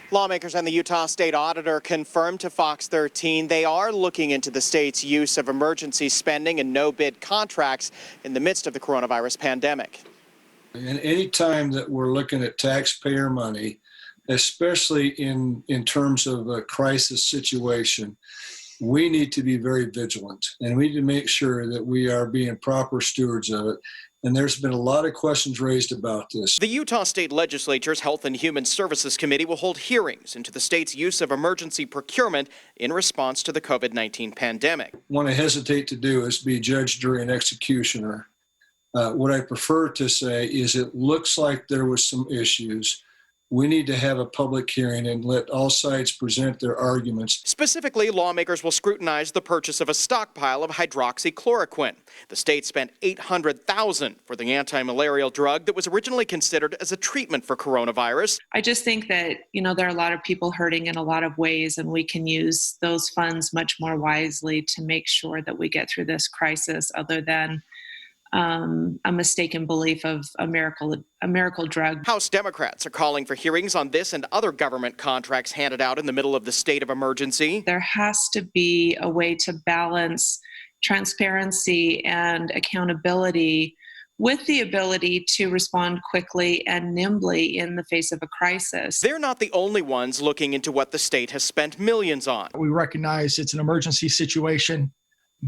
Lawmakers and the Utah State Auditor confirmed to Fox 13 they are looking into the state's use of emergency spending and no-bid contracts in the midst of the coronavirus pandemic. And any time that we're looking at taxpayer money, especially in terms of a crisis situation, we need to be very vigilant, and we need to make sure that we are being proper stewards of it. And there's been a lot of questions raised about this. The Utah State Legislature's Health and Human Services Committee will hold hearings into the state's use of emergency procurement in response to the COVID-19 pandemic. What I hesitate to do is be judge, jury, and executioner. What I prefer to say is it looks like there was some issues. We need to have a public hearing and let all sides present their arguments. Specifically, lawmakers will scrutinize the purchase of a stockpile of hydroxychloroquine. The state spent $800,000 for the anti-malarial drug that was originally considered as a treatment for coronavirus. I just think that, there are a lot of people hurting in a lot of ways, and we can use those funds much more wisely to make sure that we get through this crisis, other than a mistaken belief of a miracle drug. House Democrats are calling for hearings on this and other government contracts handed out in the middle of the state of emergency. There has to be a way to balance transparency and accountability with the ability to respond quickly and nimbly in the face of a crisis. They're not the only ones looking into what the state has spent millions on. We recognize it's an emergency situation,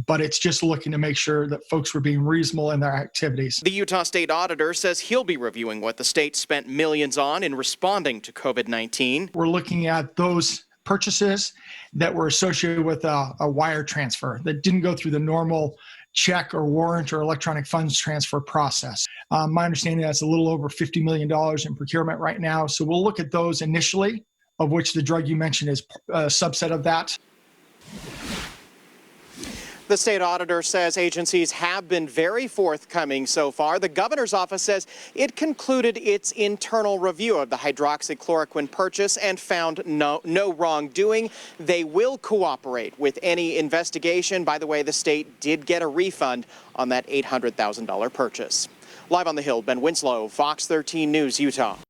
but it's just looking to make sure that folks were being reasonable in their activities. The Utah State Auditor says he'll be reviewing what the state spent millions on in responding to COVID-19. We're looking at those purchases that were associated with a wire transfer that didn't go through the normal check or warrant or electronic funds transfer process. My understanding that's a little over $50 million in procurement right now. So we'll look at those initially, of which the drug you mentioned is a subset of that. The state auditor says agencies have been very forthcoming so far. The governor's office says it concluded its internal review of the hydroxychloroquine purchase and found no wrongdoing. They will cooperate with any investigation. By the way, the state did get a refund on that $800,000 purchase. Live on the Hill, Ben Winslow, Fox 13 News, Utah.